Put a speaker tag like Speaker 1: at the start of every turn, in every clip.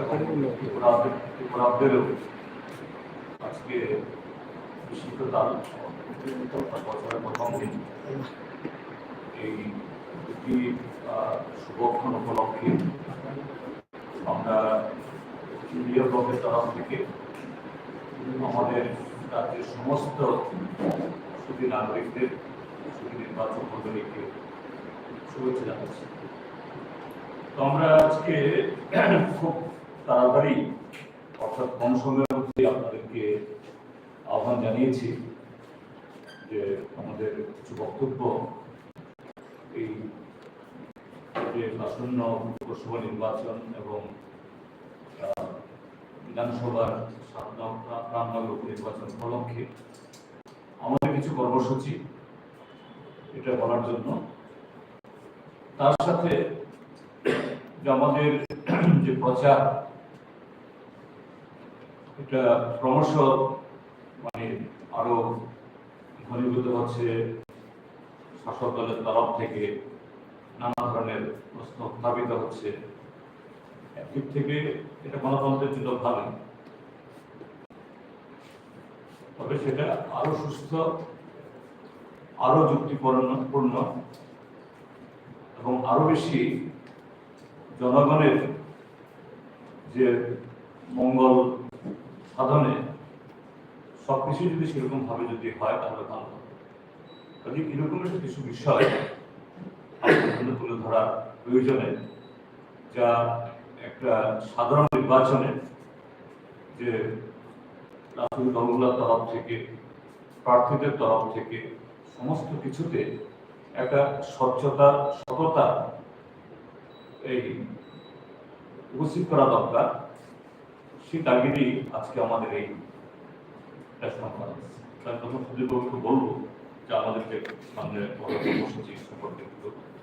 Speaker 1: ত্রিপুরাদেরও আজকে শীতকাল বছরের প্রথম দিন এই দুটি শুভক্ষণ উপলক্ষে আমরা ইন্ডিয়া ব্লকের তরফ থেকে আমাদের রাজ্যের সমস্ত সুধী নাগরিকদের সুধী নির্বাচন মণ্ডলীকে শুভেচ্ছা জানাচ্ছি। তো আমরা আজকে খুব তাড়াতাড়ি অর্থাৎ কম সময়ের মধ্যে আপনাদেরকে আহ্বান জানিয়েছি যে আমাদের কিছু বক্তব্য এই যে আসন্ন লোকসভা নির্বাচন এবং বিধানসভার 7 নং উপনির্বাচন উপলক্ষে আমাদের কিছু কর্মসূচি এটা বলার জন্য, তার সাথে যে আমাদের যে প্রচার এটা ক্রমশ আরো ঘনীভূত হচ্ছে। শাসক দলের তরফ থেকে নানা ধরনের প্রশ্ন উত্থাপিত হচ্ছে। একদিক থেকে এটা গণতন্ত্রের জন্য ভালো, তবে সেটা আরো সুস্থ, আরো যুক্তিপূর্ণ এবং আরো বেশি জনগণের যে মঙ্গল সাধনে সবকিছু যদি সেরকম ভাবে যদি হয় তাহলে ভালো হবে। কাজে এরকম কিছু বিষয় তুলে ধরার প্রয়োজনে, যা একটা সাধারণ নির্বাচনে যে রাজনৈতিক দলগুলোর তরফ থেকে, প্রার্থীদের তরফ থেকে সমস্ত কিছুতে একটা স্বচ্ছতা, সততা এই উপস্থিত করা দরকার। সেই তাগিদেই আজকে আমাদের এই প্রেস কনফারেন্স। তার প্রথম সুদীপবাবুকে বলবো যে আমাদেরকে সামনে কর্মসূচি সম্পর্কে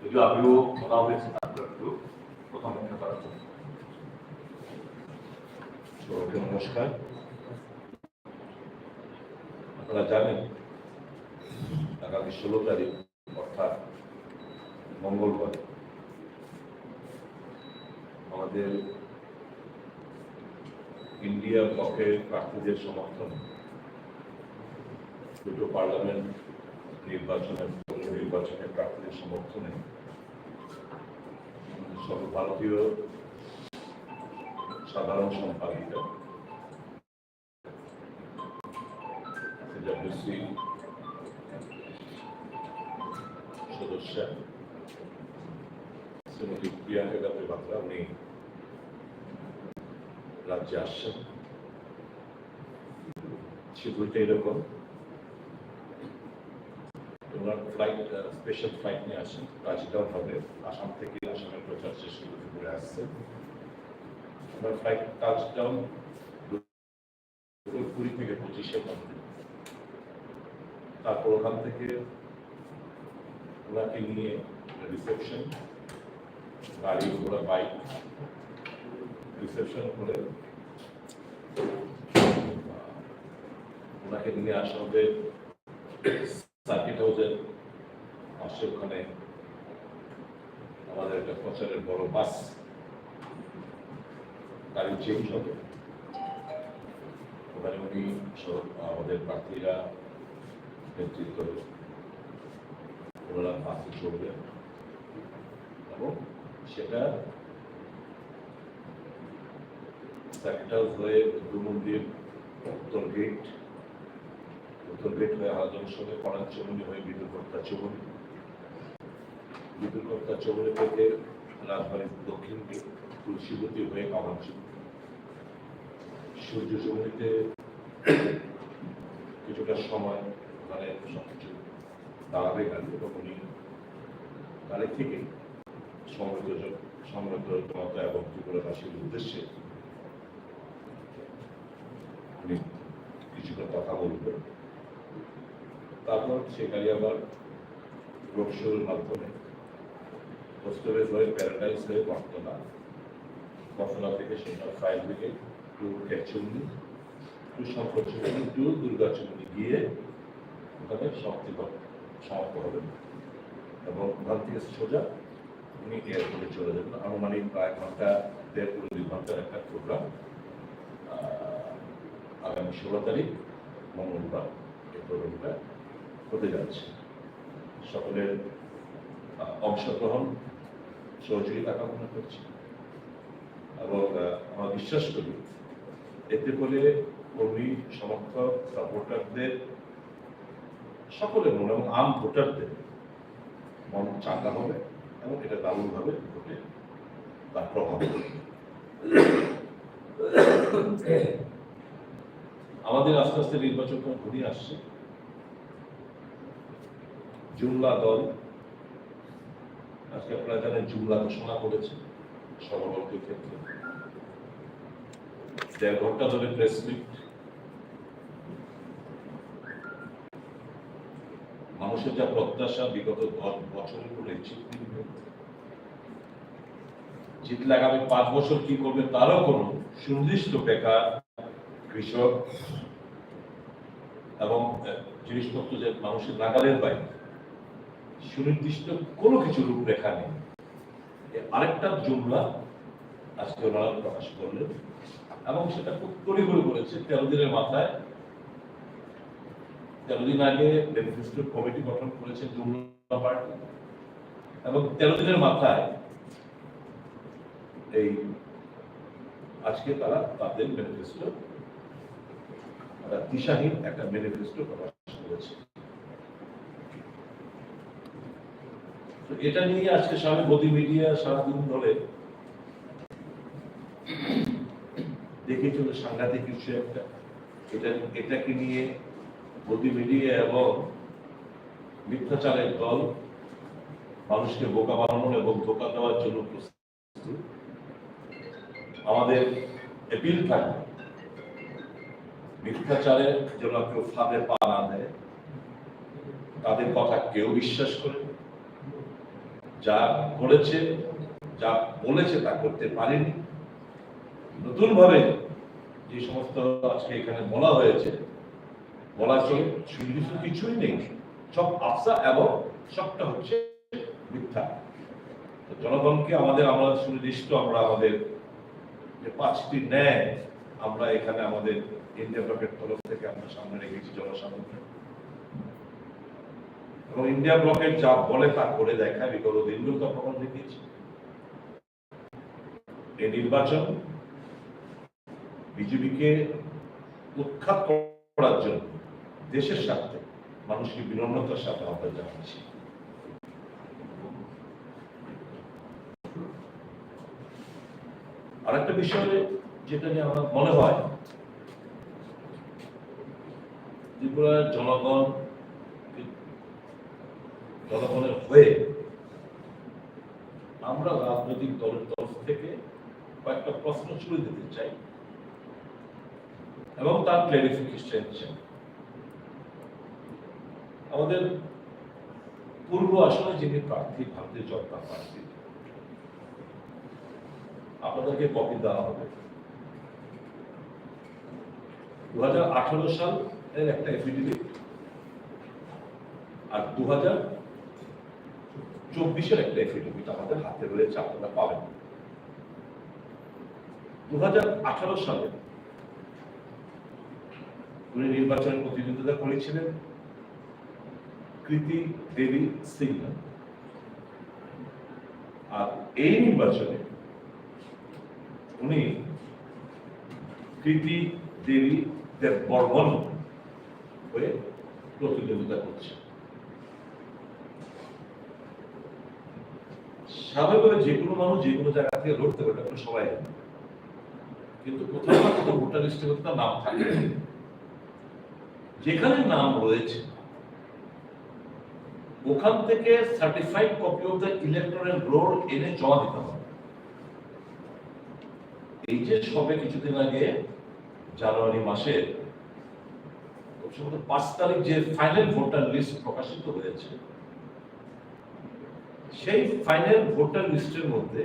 Speaker 1: যদিও আগেও বলা হয়েছে, তারপর একটু প্রথম ব্যাখ্যা করার জন্য।
Speaker 2: নমস্কার। আপনারা জানেন আগামী 16 তারিখ অর্থাৎ মঙ্গলবার আমাদের ইন্ডিয়া ব্লকের প্রার্থীদের সমর্থনে দুটো পার্লামেন্ট নির্বাচনের প্রার্থীদের সমর্থনে সর্বভারতীয় সাধারণ সম্পাদিকা সদস্য শ্রীমতী প্রিয়াঙ্কা বাত্রা উনি রাজ্যে আসছেন। শিডিউলটা এরকম, ওনার স্পেশাল ফ্লাইট নিয়ে আসেন, টাচডাউন হবে আসাম থেকে। আসামের প্রচার শেষ করে আসছে। ওনার ফ্লাইট টাচডাউন 20 থেকে 25-এর মধ্যে। তারপর ওখান থেকে ওনাকে নিয়ে রিসেপশন, গাড়ি ঘোড়া, বাইক রিসেপশন করে ওনাকে নিয়ে আসা হবে সার্কিট হাউসের পাশে। ওখানে আমাদের একটা প্রচারের বড় বাস গাড়ি চেঞ্জ হবে। ওখানে উনি আমাদের প্রার্থীরা নেতৃত্ব ওনারা বাসে চলবেন এবং সেটা সার্কিট হাউস হয়ে মন্দির উত্তর গেট হয়ে হাজং সঙ্গে করার চমনি হয়ে বিদ্যুৎকর্তা চমনি থেকে রাজবাড়ির দক্ষিণ গেট তুলসীবতী হয়ে কামাঞ্চল সূর্য চমনিতে কিছুটা সময় ওখানে সবকিছু দাঁড়াবে গাড়ি এবং উনি গাড়ি থেকে সমৃদ্ধ জনতা এবং ত্রিপুরাবাসীর উদ্দেশ্যে উনি কিছুটা কথা বলবেন। তারপর সে গাড়ি আবার রোড শোর মাধ্যমে হোস্টেলের হয়ে প্যারাডাইস হয়ে বর্তলা থেকে সেটা ফাইল থেকে টু খেচুন্নি টু শঙ্করচুন্নি টু দুর্গাচুন্নি গিয়ে ওখানে সমাপ্ত হবেন এবং ওখান থেকে সোজা উনি এয়ারপোর্টে চলে যাবেন। আনুমানিক প্রায় ঘন্টা 1.5 ঘন্টার একটা প্রোগ্রাম আগামী 16 তারিখ মঙ্গলবার এই প্রোগ্রামটা হতে যাচ্ছে। সকলের অংশগ্রহণ সহযোগিতা কামনা করছি এবং আমরা বিশ্বাস করি এতে করে কর্মী সমর্থক সাপোর্টারদের সকলের মন এবং আম ভোটারদের মন চাঙ্গা হবে এবং এটা দারুণভাবে ভোটে তার প্রভাব আমাদের আস্তে আস্তে নির্বাচন ঘনিয়ে আসছে। জুমলা দল আজকে আপনারা জানেন জুমলা ঘোষণা করেছে সভাপতির ক্ষেত্রে 1.5 ঘন্টা ধরে প্রেস মিট, মানুষের যা প্রত্যাশা বিগত 10 বছরের উপরে জিতলে আগামী 5 বছর কি করবে তারও কোনো সুনির্দিষ্ট বেকার, কৃষক এবং জিনিসপত্র যে মানুষের নাগালের বাইরে সুনির্দিষ্ট কোনো কিছু রূপরেখা নেই। আরেকটা জুমলা আজকে ওনারা প্রকাশ করলেন এবং সেটা খুব তড়িঘড়ি করেছে। 13 দিনের মাথায় 13 দিন আগে ম্যানিফেস্টো কমিটি গঠন করেছে জুমলা পার্টি এবং 13 দিনের মাথায় এই আজকে তারা তাদের ম্যানিফেস্টো দিশাহীন একটা ম্যানিফেস্টো প্রকাশ করেছে। এটা নিয়ে আজকে সামনে গদি মিডিয়া সারাদিন ধরে দেখে চলে সাংঘাতিক কিছু একটা। এটাকে নিয়ে গদি মিডিয়া এবং মিথ্যাচারের দল মানুষকে বোকা বানানো এবং ধোকা দেওয়ার জন্য প্রস্তুত। আমাদের এপিল থাকবে মিথ্যাচারের জন্য কেউ ফাঁদে পা না দেয়, তাদের কথা কেউ বিশ্বাস করে, যা করেছে যা বলেছে তা করতে পারেনি। নতুন ভাবে যে সমস্ত আজকে এখানে বলা হয়েছে বলা চলে সুনির্দিষ্ট কিছুই নেই, সব আফসা এবং সবটা হচ্ছে মিথ্যা। জনগণকে আমরা সুনির্দিষ্ট আমরা আমাদের যে 5টি ন্যায় আমরা এখানে আমাদের ইন্ডিয়া ব্লকের তরফ থেকে আমরা সামনে রেখেছি জনসাধারণকে এবং ইন্ডিয়া ব্লকের যা বলে তা করে দেখায় বিগত দিনগুলো তো প্রমাণ দেখিয়েছি। এই নির্বাচন বিজেপিকে উৎখাত করার জন্য দেশের স্বার্থে মানুষকে বিনম্রতার সাথে আহ্বান জানাচ্ছি। আরেকটা বিষয়ে যেটা নিয়ে আমার মনে হয় ত্রিপুরার জনগণের হয়ে আমরা রাজনৈতিক দলের তরফ থেকে কয়েকটা প্রশ্ন ছুড়ে দিতে চাই এবং তার ক্লারিফিকেশন চাই। আমাদের পূর্ব আসনে যিনি প্রার্থী ভারতীয় জনতা পার্টি, আপনাদেরকে কপি দেওয়া হবে 2018 সালের একটা এফিডেভিট আর 2024-এর একটা এফিডেভিট আমাদের হাতে রয়েছে, আপনারা পাবেন। 2018 সালে উনি নির্বাচনের প্রতিদ্বন্দ্বিতা করেছিলেন কৃতি দেবী সিং, আর এই নির্বাচনে উনি কৃতি দেবী বর্মন হয়ে প্রতিদ্বন্দ্বিতা করছেন। স্বাভাবিকভাবে যে কোনো মানুষ যে কোনো জায়গা থেকে লড়তে পারে, এটা সবাই জানে, কিন্তু কোথাও না কোথাও ভোটার লিস্টে তার নাম থাকে। যেখানে নাম রয়েছে ওখান থেকে certified copy of the electoral roll এনে জমা দিতে হবে। এই যে সবে কিছুদিন আগে জানুয়ারি মাসে 5 তারিখ যে ফাইনাল ভোটার লিস্ট প্রকাশিত হয়েছে, সেই ফাইনাল ভোটার লিস্টের মধ্যে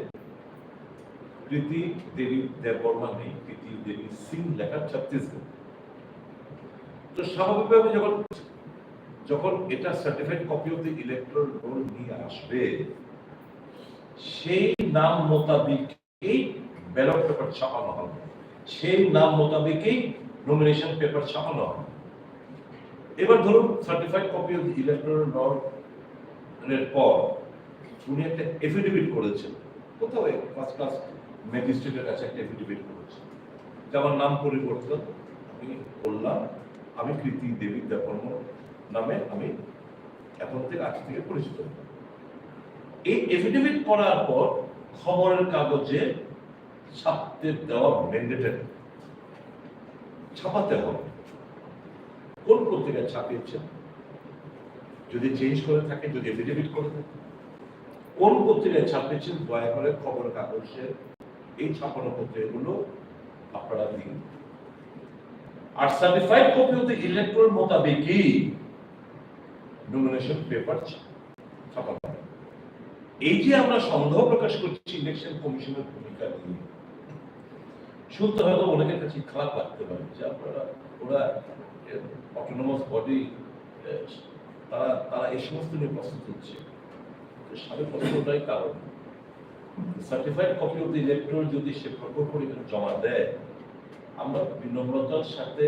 Speaker 2: কৃতি দেবী দেববর্মা নেই, কৃতি দেবী সিং লেখা ছত্তিশগড়। তো স্বাভাবিকভাবে যখন এটা certified copy of the electoral roll নিয়ে আসবে, সেই নাম মোতাবেক এই ব্যালট পেপার ছাপানো হবে, সেই নাম মোতাবেকই নমিনেশন পেপার ছাপানো হবে। এবার ধরুন certified copy of electoral roll এর পর উনি একটা এফিডেভিট করেছেন, কোথাও ফার্স্ট ক্লাস ম্যাজিস্ট্রেটের কাছে একটা এফিডেভিট করেছেন, যেমন নাম পরিবর্তন আমি বললাম, আমি কৃতি দেবী দেববর্ম নামে আমি এখন থেকে আজ থেকে পরিচিত। এই এফিডেভিট করার পর খবরের কাগজে ছাপতে দেওয়া ম্যান্ডেটরি, ছাপাতে হবে। কোন পত্রিকায় ছাপিয়েছেন, যদি চেঞ্জ করে থাকে, যদি এফিডেভিট করে থাকে, কোন পত্রিকায় ছাপিয়েছেন, দয়া করে খবরের কাগজে এই ছাপানো পত্রিকাগুলো আপনারা দিন। আর certified copy of the electoral মোতাবেকই নমিনেশন পেপার ছাপানো হবে। এই যে আমরা সন্দেহ প্রকাশ করছি ইলেকশন কমিশনের ভূমিকা নিয়ে, শুনতে হয়তো অনেকের কাছে খারাপ লাগতে পারে যে আপনারা ওরা অটোনমাস বডি, তারা এই সমস্ত নিয়ে প্রস্তুত হচ্ছে। সাড়ে প্রশ্নটাই কারণ certified copy of the electoral যদি সে প্রকল্প পরিমাণ জমা দেয়, আমরা বিনম্রতার সাথে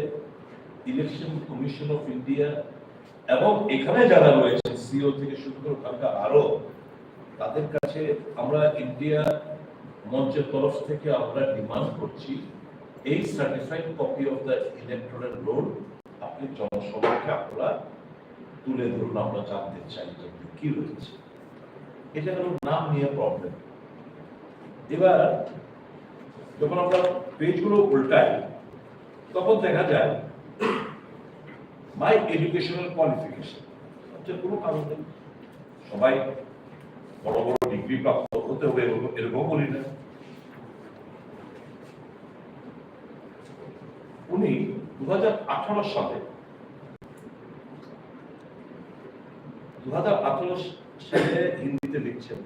Speaker 2: ইলেকশন কমিশন অফ ইন্ডিয়া এবং এখানে যারা রয়েছেন সিও থেকে শুরু করে আরো তাদের কাছে আমরা ইন্ডিয়া মঞ্চের তরফ থেকে আমরা ডিমান্ড করছি এই certified copy of the electoral roll আপনি জনসমক্ষে আপনারা তুলে ধরুন, আমরা জানতে চাই কি রয়েছে। এটা হলো নাম নিয়ে প্রবলেম। এবার যখন আমরা পেজগুলো উল্টাই তখন দেখা যায় মাই এডুকেশনাল কোয়ালিফিকেশন, কোনো কারণ নেই, সবাই বড় বড় ডিগ্রি প্রাপ্ত হতে হবে এরকম বলি না। উনি 2018 সালে হিন্দিতে লিখছেন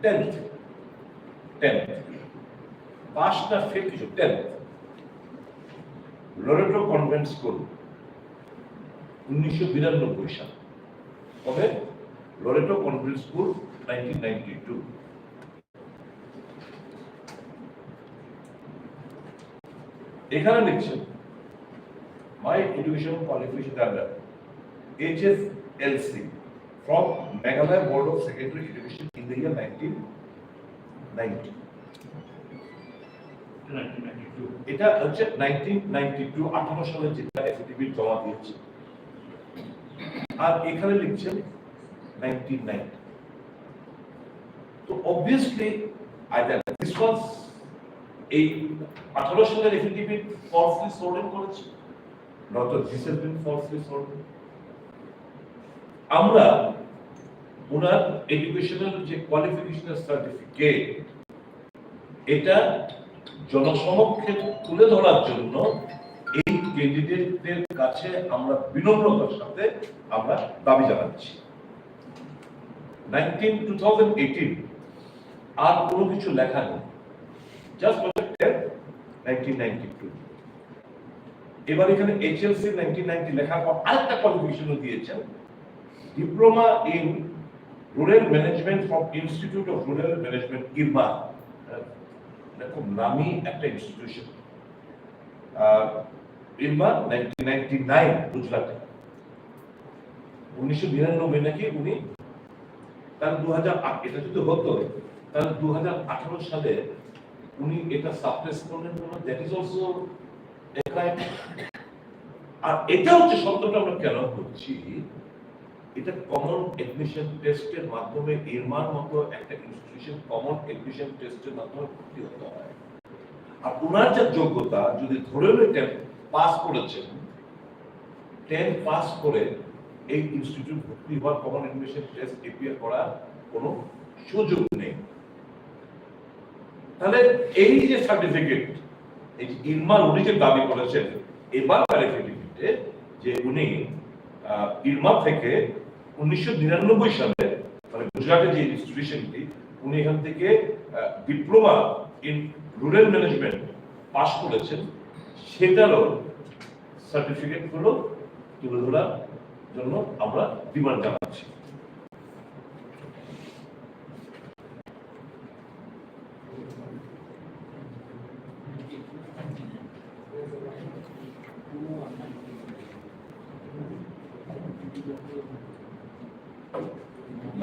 Speaker 2: 10th পাস না ফেল কিছু 10th লরেটো কনভেন্ট স্কুল 1992 সাল। কবে? Loreto convent school 1992। এখানে লিখছেন মাই education qualification under HSLC from Meghalaya Board of Secondary Education in the year 1990। এটা হচ্ছে 1992 18 সালে যেটা এফিডেভিট জমা দিয়েছে, আর এখানে লিখছেন 1990। তো অবভিয়াসলি আইদার দিস ওয়াজ এই 18 সালের এফিডেভিট ফলসলি সোর্টেড করেছে, not this has been falsely sorted. আমরা ওনার এডুকেশনাল যে কোয়ালিফিকেশনাল সার্টিফিকেট এটা জনসমক্ষে তুলে ধরার জন্য এই ক্যান্ডিডেটদের কাছে আমরা বিনম্রতার সাথে আমরা দাবি জানাচ্ছি। 2018 আর কোনো কিছু লেখা নেই, জাস্ট 1992। এবার এখানে HLC 1990 লেখার পর আরেকটা কোয়ালিফিকেশনও দিয়েছেন, diploma in rural management from institute of rural management Irma, খুব নামি একটা ইনস্টিটিউশন। ইরমা 1999 গুজরাটে। 1999 নাকি উনি, তার 2008 এটা যদি হতো তাহলে 2018 সালে উনি এটা সাপ্রেস করলেন, that is also a crime. আর এটা হচ্ছে শব্দটা আমরা কেন করছি, এটা কমন এডমিশন টেস্টের মাধ্যমে ইরমার মতো একটা ইনস্টিটিউশন কমন এডমিশন টেস্টের মাধ্যমে ভর্তি হতে হয়। আর ওনার যে যোগ্যতা যদি ধরে 10 পাস করেছেন, 10 পাস করে এই ইনস্টিটিউট ভর্তি হওয়ার কমন এডমিশন টেস্ট এপিয়ার করার কোনো সুযোগ নেই। তাহলে এই যে সার্টিফিকেট, এই যে ইরমার উনি যে দাবি করেছেন এবার এফিডেভিটে যে উনি ইরমা থেকে 1999 সালে মানে গুজরাটের যে ইনস্টিটিউশনটি উনি এখান থেকে diploma in rural management pass করেছেন, সেটারও সার্টিফিকেট গুলো তুলে ধরার জন্য আমরা ডিমান্ড জানাচ্ছি।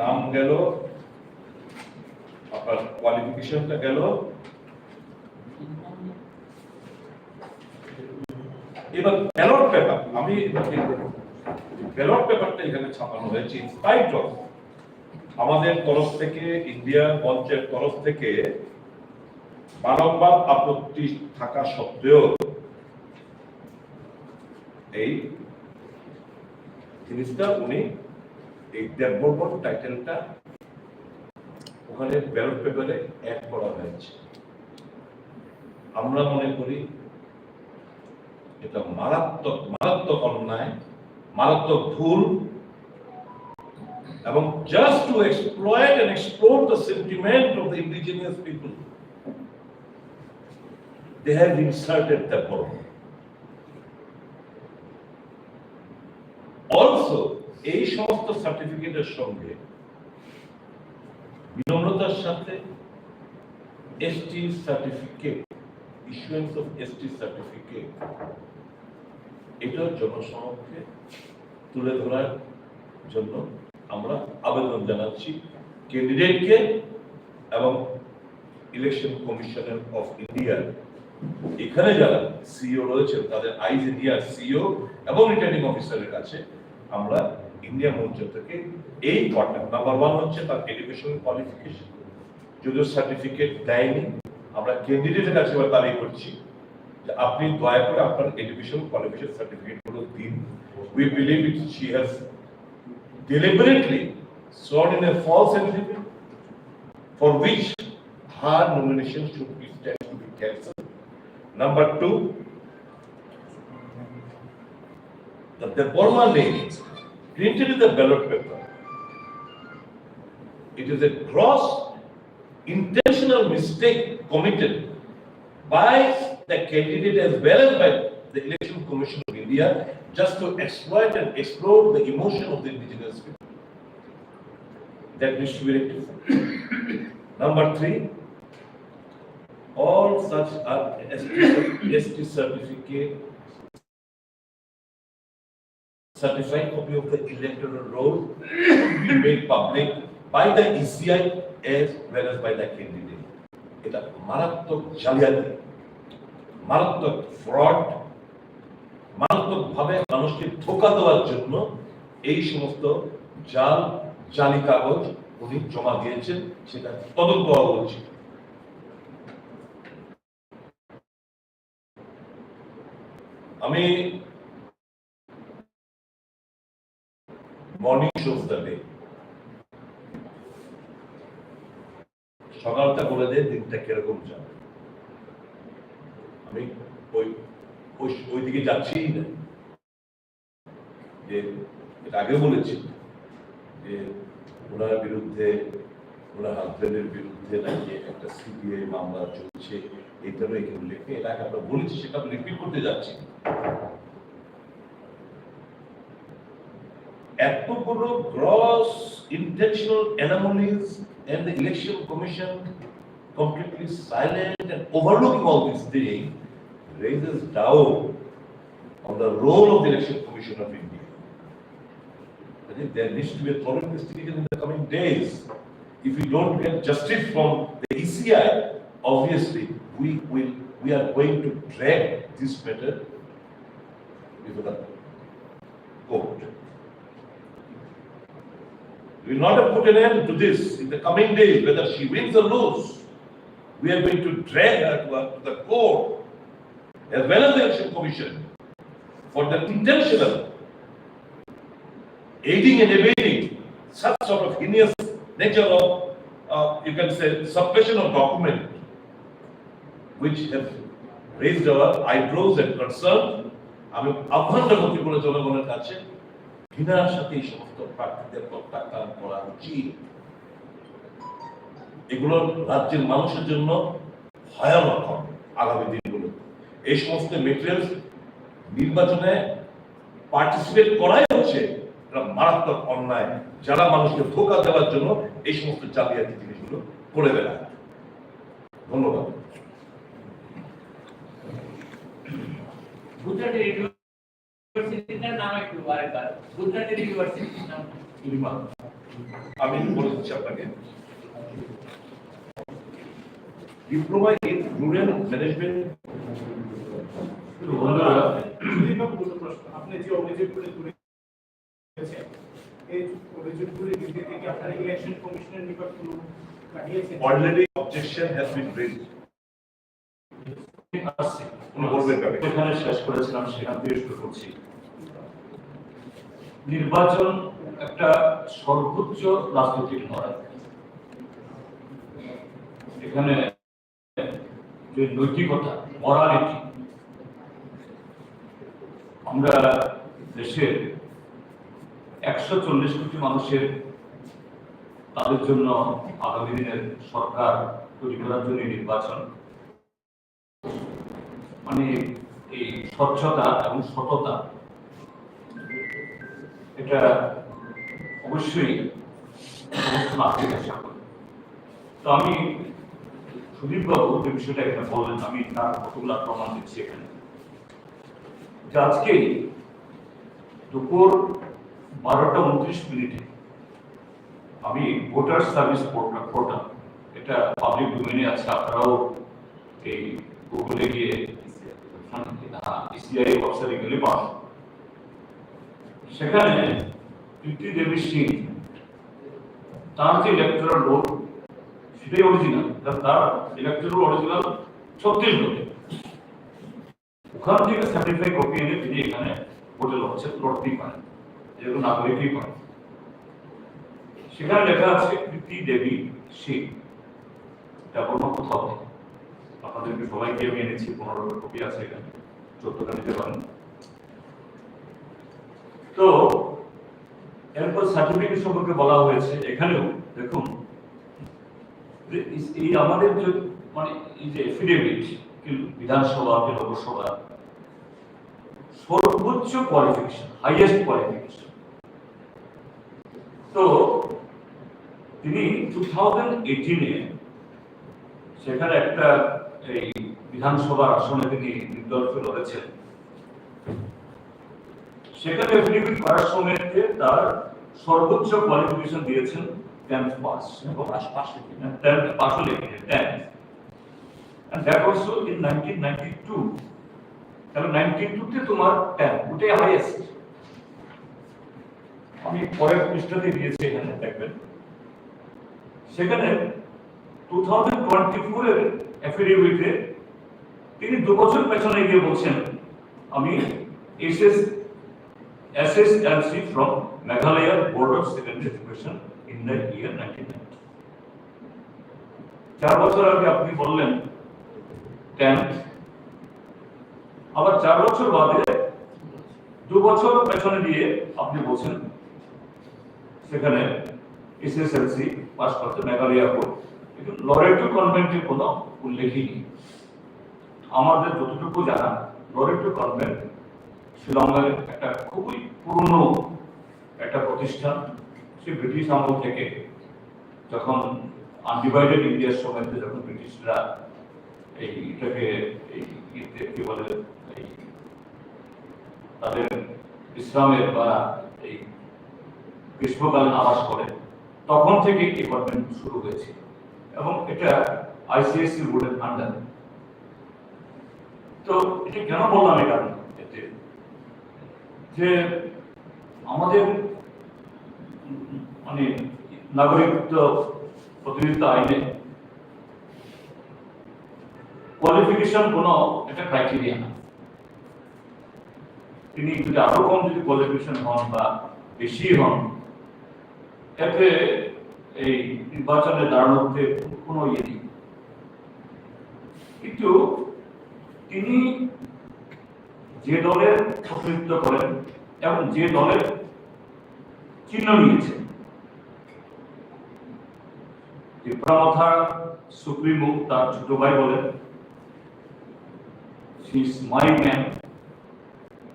Speaker 2: নাম গেল, আপনার কোয়ালিফিকেশনটা গেল, এবার ব্যালট পেপার। আমি ব্যালট পেপারটা এখানে ছাপানো হয়েছে ইনস্পাইট অফ আমাদের তরফ থেকে, ইন্ডিয়া মঞ্চের তরফ থেকে বারংবার আপত্তি থাকা সত্ত্বেও এই জিনিসটা উনি এই দেববর্মন টাইটেলটা ওখানে ব্যালট পেপারে অ্যাড করা হয়েছে। আমরা মনে করি এটা মারাত্মক মারাত্মক অন্যায়, মারাত্মক ভুল, এবং just to exploit and explore the sentiment of the indigenous people, they have inserted the word. Also, এই সমস্ত সার্টিফিকেটের সঙ্গে বিনম্রতার সাথে ST certificate, issuance of ST certificate, এটা জনসমক্ষে তুলে ধরার জন্য আমরা আবেদন জানাচ্ছি ক্যান্ডিডেটকে এবং ইলেকশন কমিশনার অফ ইন্ডিয়া, এখানে যারা সিইও রয়েছেন তাদের আইজ ইন্ডিয়ার সিইও এবং রিটার্নিং অফিসারের কাছে আমরা ইন্ডিয়া মঞ্চ থেকে এই কোয়ার্টার নাম্বার 1 হচ্ছে তার এডুকেশন কোয়ালিফিকেশন, যদিও সার্টিফিকেট দেয়নি, আমরা ক্যান্ডিডেটের কাছে দাবি করছি যে আপনি দয়া করে আপনার এডুকেশন কোয়ালিফিকেশন সার্টিফিকেট গুলো দিন। We believe it she has deliberately sworn in a false affidavit for which her nomination should be cancelled. Number 2, the Burma name printed in the ballot paper, it is a gross intentional mistake committed by the candidate as well as by the Election Commission of India just to exploit and explore the emotion of the indigenous people. That needs to be rectified. Number 3, all such ST certificate, certified copy of the electoral roll should be made public by the ECI as well as by the candidate. এটা মারাত্মক জালিয়াতি, মারাত্মক fraud, মারাত্মক ভাবে মানুষকে ধোঁকা দেওয়ার জন্য এই সমস্ত জালি কাগজ উনি জমা দিয়েছেন, সেটা তদন্ত হওয়া উচিত। আমি মর্নিং শোজ দ্য ডে, সকালটা বলে দেয় দিনটা কিরকম যাবে। আমি ওই দিকে যাচ্ছি না, যে এটা আগে বলেছি যে ওনার বিরুদ্ধে, ওনার হাজবেন্ডের বিরুদ্ধে নাকি একটা সিবিআই মামলা চলছে, এই ধরনের কেউ লেখে, এটা আগে আমরা বলেছি, সেটা রিপিট করতে যাচ্ছি। এতগুলো gross intentional anomalies and the election commission completely silent and overlooking all these things raises doubt on the role of the election commission of India. I think there needs to be a thorough investigation in the coming days. If we don't get justice from the ECI, obviously we are going to drag this matter before the court. We will not have put an end to this in the coming days, whether she wins or loses. We are going to drag her to the court as well as the election commission for the intentional aiding and abetting such sort of heinous nature of, you can say, suppression of document, which have raised our eyebrows and concern. আমি আহ্বান জানাচ্ছি বলে জনগণের কাছে ঘৃণার সাথে এই সমস্ত প্রার্থীদের প্রত্যাখ্যান করা উচিত। এগুলো রাজ্যের মানুষের জন্য ভয়ানক হবে আগামী দিনগুলো। এই সমস্ত মেটেরিয়ালস নির্বাচনে পার্টিসিপেট করাই হচ্ছে মারাত্মক অন্যায়, যারা মানুষকে ধোঁকা দেওয়ার জন্য এই সমস্ত জালিয়াতি জিনিসগুলো করে বেড়ায়। ধন্যবাদ।
Speaker 3: ইউনিভার্সিটিটার নাম একটু আরেকবার গুজরাট ইউনিভার্সিটির নাম
Speaker 2: আমি বলে দিচ্ছি আপনাকে, ডিপ্লোমা ইন রুরাল ম্যানেজমেন্ট।
Speaker 4: আপনি যে অভিযোগগুলো করেছেন এই অভিযোগগুলির ভিত্তিতে কি আপনারা ইলেকশন কমিশনের নিকট কোনো পাঠিয়েছেন?
Speaker 2: Already objection has been raised. উনি বলবেন কাকে?
Speaker 1: এখানে শেষ করেছিলাম, সেখান থেকে শুরু করছি। নির্বাচন একটা সর্বোচ্চ রাজনৈতিক লড়াই। এখানে যে নৈতিকতা, মরালিটি, আমরা দেশের 140 কোটি মানুষের তাদের জন্য আগামী দিনের সরকার তৈরি করার জন্য নির্বাচন মানে এই স্বচ্ছতা এবং সততা, এটা অবশ্যই সমস্ত নাগরিক আশা করে। তো আমি সুদীপ বাবু যে বিষয়টা এখানে বললেন, আমি তার কতগুলো প্রমাণ দিচ্ছি এখানে। যে আজকে দুপুর 12:29 আমি ভোটার সার্ভিস পোর্টাল, এটা পাবলিক ডোমেইনে আছে, আপনারাও এই গুগলে গিয়ে ইসিআই ওয়েবসাইটে গেলে পাবেন। সেখানে তৃপ্তি দেবী সিং তার যে ইলেকট্রাল রোল সেটাই অরিজিনাল, তার ইলেকট্রাল অরিজিনাল 36 ভোটে, ওখান থেকে সার্টিফাই কপি এনে তিনি এখানে ভোটে লড়তেই পারেন, যেহেতু নাগরিকই পারেন। সেখানে লেখা আছে তৃপ্তি দেবী সিং, এটা কোনো কোথাও নেই। আপনাদেরকে সবাইকে আমি এনেছি, 15 কপি আছে এখানে, 14টা নিতে পারেন। তো এরপর সার্টিফিকেট সম্পর্কে বলা হয়েছে, এখানেও দেখুন এই আমাদের যে মানে এই যে এফিডেভিট বিধানসভা লোকসভা সর্বোচ্চ কোয়ালিফিকেশন, হাইয়েস্ট কোয়ালিফিকেশন। তো তিনি 2018-এ সেখানে একটা এই বিধানসভার আসনে তিনি নির্দলীয় লড়েছেন। সেখানে এফিডেভিট করার সময় তার সর্বোচ্চ কোয়ালিফিকেশন দিয়েছেন 10th পাস, এবং 10th পাস লিখেছেন 10th, and that also in 1992। তাহলে 92-তে তোমার 10 ওটাই হাইয়েস্ট। আমি পরের পৃষ্ঠাতে দিয়েছি, এখানে দেখবেন। সেখানে 2024-এর এফিডেভিটে তিনি 2 বছর পেছনে গিয়ে বলছেন আমি SSLC from Meghalaya Board of Secondary Education in the year 1990। 4 বছর আগে আপনি বললেন 10th, আবার 4 বছর বাদে 2 বছর পেছনে দিয়ে আপনি বলছেন সেখানে SSLC পাস করতে মেঘালয়া বোর্ড। কিন্তু লরেটো কনভেন্টের কোনো উল্লেখই নেই। আমাদের যতটুকু জানা, লরেটো কনভেন্ট শিলংয়ের একটা খুবই পুরনো একটা প্রতিষ্ঠান। সে ব্রিটিশ আমল থেকে, যখন আনডিভাইডেড ইন্ডিয়ার সময়তে যখন ব্রিটিশরা এইটাকে কি বলে তাদের বিশ্রামের বা এই গ্রীষ্মকালীন আবাস করে, তখন থেকে এই কনভেন্ট শুরু হয়েছে, এবং এটা ICSE বোর্ডের আন্ডারে। তো এটা কেন বললাম এই কারণে, যে আমাদের মানে নাগরিকত্ব প্রতিনিধিত্ব আইনে কোয়ালিফিকেশন কোনো একটা ক্রাইটেরিয়া না। তিনি যদি আরো কম যদি কোয়ালিফিকেশন হন বা বেশি হন, এতে এই নির্বাচনে দাঁড়ানোতে কোনো ইয়ে নেই। কিন্তু তিনি যে দলের প্রতিনিধিত্ব করেন এবং যে দলের চিহ্ন নিয়েছেন, ত্রিপুরা সুপ্রিমো তার ছোট ভাই বলেন he is my man,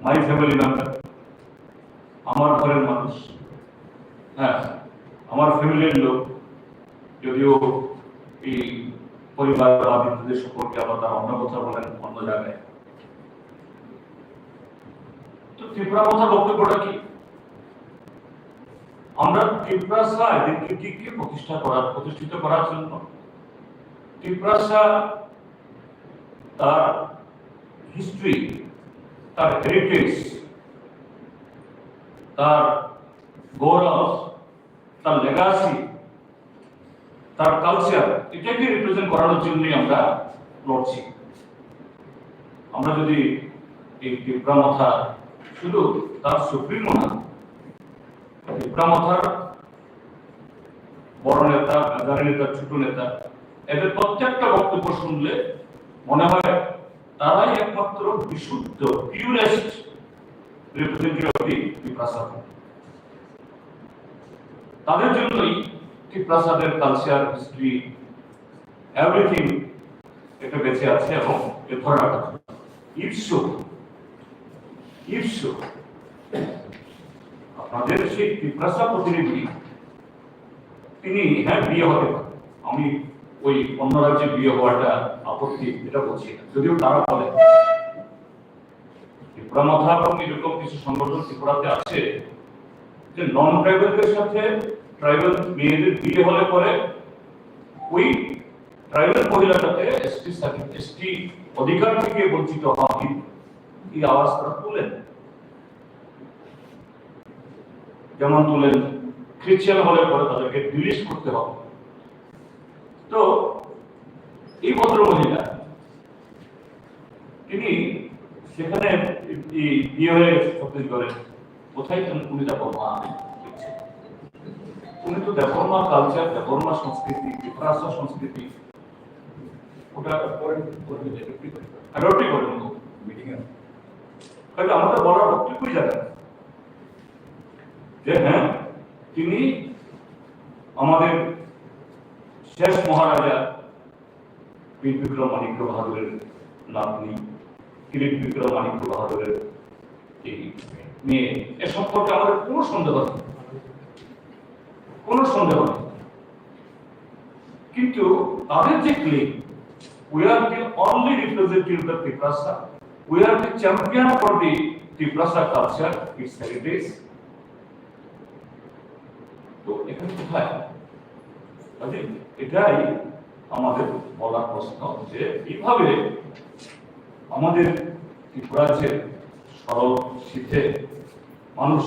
Speaker 1: my family member, আমার ঘরের মানুষ, হ্যাঁ আমার ফ্যামিলির লোক, যদিও এই পরিবারবাদীদের সম্পর্কে আবার তারা অন্য কথা বলেন অন্য জায়গায়। তো ত্রিপুরা কথার বক্তব্যটা কি? আমরা ত্রিপুরা আইডেন্টিটিকে প্রতিষ্ঠিত করার জন্য ত্রিপুরা তার হিস্ট্রি, তার হেরিটেজ, তার গৌরব, তার লেগাসি, তার কালচার, এটাকে রিপ্রেজেন্ট করানোর জন্যই আমরা লড়ছি। আমরা যদি এই ত্রিপুরা মাথা শুধু তার সুপ্রিমো না, ত্রিপুরা মাথার বড় নেতা, মেধাবী নেতা, ছোট নেতা, এদের প্রত্যেকটা বক্তব্য শুনলে মনে হয় তারাই একমাত্র বিশুদ্ধ পিউরেস্ট রিপ্রেজেন্টেটিভ অফ ত্রিপুরা। তাদের জন্যই ত্রিপুরাদের কালচার, হিস্ট্রি, এভরিথিং এটা বেঁচে আছে এবং এ ধরে রাখা ইপসো আপনাদের সেই ত্রিপুরা প্রতিনিধি তিনি হ্যাঁ বিয়ে হতে পারেন, আমি ওই অন্য রাজ্যে বিয়ে হওয়াটা আপত্তি এটা বলছি না, যদিও তারা বলে ত্রিপুরা মাথা এবং এরকম কিছু সংগঠন ত্রিপুরাতে আছে যে নন ট্রাইবালদের সাথে ট্রাইবাল মেয়েদের বিয়ে হলে পরে ওই ট্রাইবাল মহিলাটাতে এসটি অধিকার থেকে বঞ্চিত হওয়া এই আওয়াজ তারা তুলেন। যেমন তুলেন খ্রিস্টান হলে পরে তাদেরকে ডিলিট করতে হবে। তো এই ভদ্র মহিলা তিনি সেখানে বিয়ে হয়ে গেছে ছত্তিশগড়ে, কোথায় উনি দেবর্মা, উনি তো দেবর্মা কালচার, দেবর্মা সংস্কৃতি, ত্রিপুরা সংস্কৃতি ওটা অ্যাডপ্টই করেন মিটিং এ। কাজে আমাদের বলার বক্তব্যই জানেন যে হ্যাঁ তিনি আমাদের শেষ মহারাজা বীর বিক্রম মাণিক্য বাহাদুরের নাতনি, কিরিট বিক্রম মাণিক্য বাহাদুরের এই মেয়ে, এ সম্পর্কে আমাদের কোনো সন্দেহ নেই, কোনো সন্দেহ নেই। কিন্তু তাদের যে claim, we are the only representative of the Tripura, we are the champion for the Tripura culture, its heritage, তো এখানে কোথায়? এটাই আমাদের বলার প্রশ্ন যে কিভাবে আমাদের ত্রিপুরা যে সরল শীতে মানুষ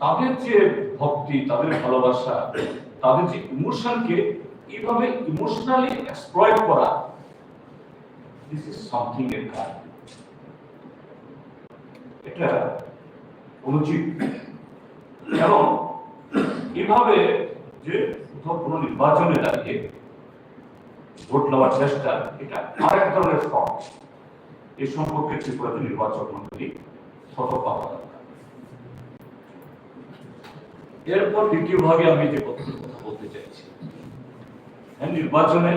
Speaker 1: তাদের যে ভক্তি, তাদের ভালোবাসা, তাদের যে ইমোশনকে এইভাবে ইমোশনালি এক্সপ্লয়েট করা, দিস ইজ সামথিং এর কাজ, এটা অনুচিত। এবং এভাবে যে কোথাও কোনো নির্বাচনে দাঁড়িয়ে ভোট নেওয়ার চেষ্টা, এটা আরেক ধরনের ফর্ম। এই সম্পর্কে ত্রিপুরাতে নির্বাচন মন্ডলী সতর্ক হওয়া দরকার। এরপর দ্বিতীয় ভাগে আমি যে কথা বলতে চাইছি, নির্বাচনে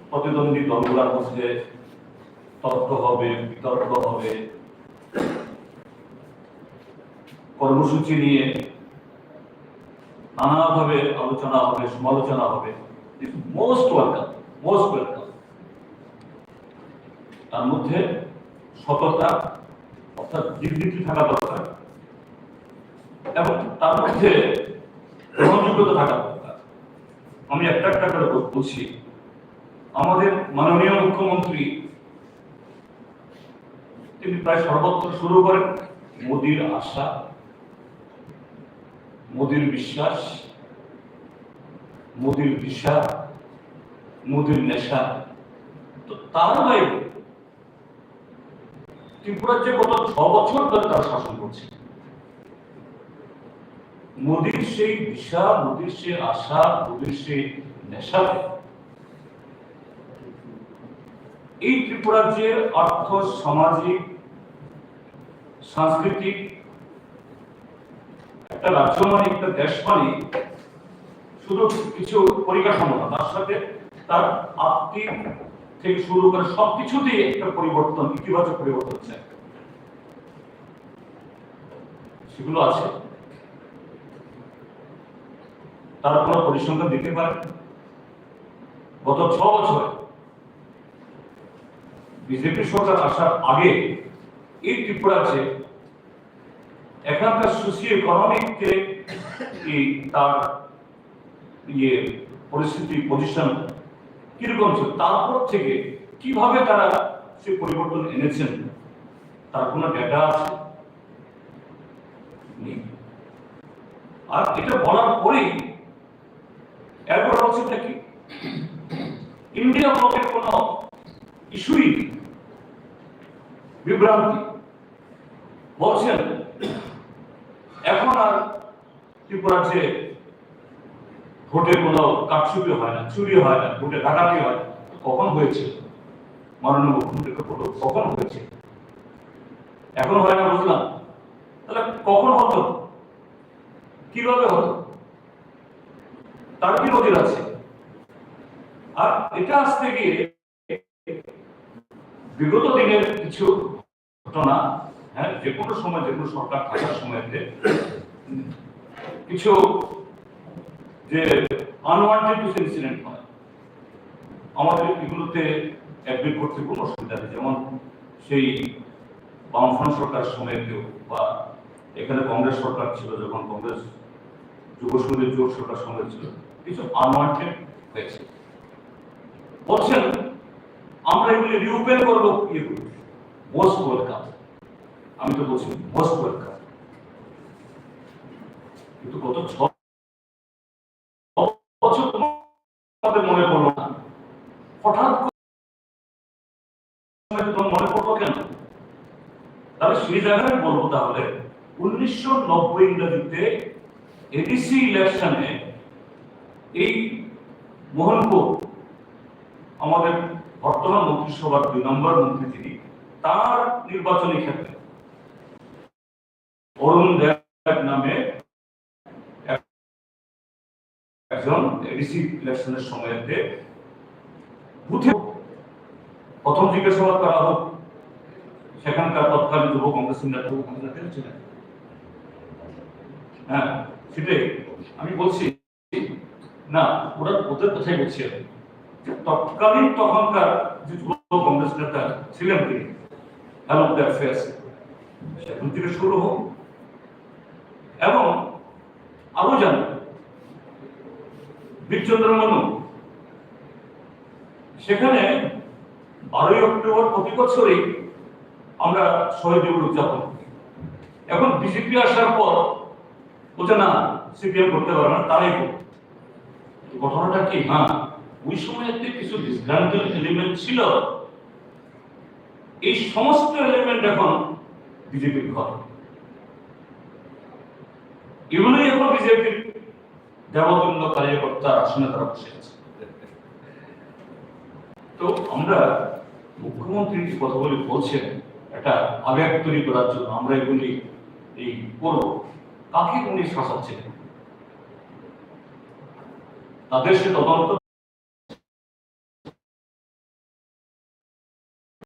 Speaker 1: প্রতিদ্বন্দ্বী দলগুলোর মধ্যে তর্ক হবে, বিতর্ক হবে, কর্মসূচি নিয়ে নানাভাবে আলোচনা হবে, সমালোচনা হবে, মোস্ট ওয়েলকাম, মোস্ট ওয়েলকাম। তার মধ্যে সততা অর্থাৎ দিকনীতি থাকা দরকার এবং তার মধ্যে গ্রহণযোগ্যতা থাকা দরকার। আমি একটা একটা করে বলছি। আমাদের মাননীয় মুখ্যমন্ত্রী তিনি প্রায় সর্বত্র শুরু করেন মোদির আশা, মোদির বিশ্বাস, মোদির দিশা, মোদির নেশা। তো তার বাইরে ত্রিপুরার যে গত 6 বছর ধরে তার শাসন করছে, মোদির সেই দিশা, মোদির সেই আশা, মোদির সেই নেশা, এই ত্রিপুরার যে অর্থ, সামাজিক, সাংস্কৃতিক একটা রাজ্য মানে, একটা দেশ মানে শুধু কিছু পরিকাঠামো না, তার সাথে তার আর্থিক থেকে শুরু করে সবকিছুতেই একটা পরিবর্তন, ইতিবাচক পরিবর্তন চাই, সেগুলো আছে। তার কোনো পরিসংখ্যান দিতে পারে? গত 6 বছরে বিজেপি সরকার আসার আগে এই ত্রিপুরাতে এখানকার সোশিও ইকোনমিক যে তার পরিস্থিতি পজিশন কিরকম ছিল, তারপর থেকে কিভাবে তারা সে পরিবর্তন এনেছেন তার কোনো ডেটা আছে? নেই। আর এটা বলার পরেই এরপর হচ্ছে কি ইন্ডিয়া ব্লকের কোনো ইস্যুই বিভ্রান্তি বলছেন এখন আর ত্রিপুরা যে ভোটে কোনো কারচুপি হয় না, চুরি হয় না, ভোটে ডাকাতি হয়, কখন হয়েছে? মাননীয় মুখ্যমন্ত্রীকে বলো কখন হয়েছে? এখন হয় না বুঝলাম, তাহলে কখন হতো, কিভাবে হতো, তার কি নজির আছে? আর এটা আসতে গিয়ে বিগত দিনের কিছু ঘটনা, হ্যাঁ, যে কোনো সময় যে কোনো সরকার থাকার সময়তে কিছু যে আনওয়ান্টেড কিছু ইনসিডেন্ট হয়, আমাদের এগুলোতে অ্যাডমিট করতে কোনো অসুবিধা নেই। যেমন সেই বামফ্রন্ট সরকারের সময়তেও, বা এখানে কংগ্রেস সরকার ছিল, যখন কংগ্রেস যুব সঙ্গীত জোট সরকার সময় ছিল, কিছু আনওয়ান্টেড হয়েছে। বলছেন আমরা এগুলি রিওপেন করবো, মোস্ট ওয়েলকাম। আমি তো বলছি মোস্ট ওয়েলকাম, কিন্তু গত 6 বছর তোমাদের মনে পড়লো না, হঠাৎ মনে পড়লো কেন? তাহলে সেই জায়গায় বলবো, তাহলে 1990 ইংরেজিতে এডিসি ইলেকশনে এই মোহনপুর আমাদের বর্তমান মন্ত্রিসভার 2 নম্বর মন্ত্রী যিনি, তার নির্বাচনী ক্ষেত্রে অরুণ দেব নামে একজন এডিসি ইলেকশনের সময়তে বুথে প্রথম জিজ্ঞাসাবাদ করা হোক সেখানকার তৎকালীন যুব কংগ্রেসের নেতা ছিলেন। হ্যাঁ, সেটাই আমি বলছি না, ওরা ওদের কথাই বলছি আমি, তৎকালীন তখনকার যে যুব কংগ্রেস নেতা ছিলেন তিনি, হ্যালো দ্য অ্যাফেয়ার্স, সেখান থেকে শুরু হোক। এবং আরো জানেন বীরচন্দ্র মনু, সেখানে 12ই অক্টোবর প্রতি বছরই আমরা শহীদ দিবস উদযাপন করি। এখন বিজেপি আসার পর বলছে না সিপিএম করতে পারবে না, তারাই করবে। ঘটনাটা কি? হ্যাঁ, ওই সময়তে কিছু ডিসগ্রান্টেড এলিমেন্ট ছিল, এই সমস্ত এলিমেন্ট এখন বিজেপির ঘর, এগুলোই এখন বিজেপির দেবতুল্য কার্যকর্তার আসনে তারা বসে আছে। তো আমরা মুখ্যমন্ত্রী যে কথাগুলি বলছেন, একটা আবেগ তৈরি করার জন্য আমরা এগুলি এই করব, কাকে উনি শাসাচ্ছেন? তাদের সে তদন্ত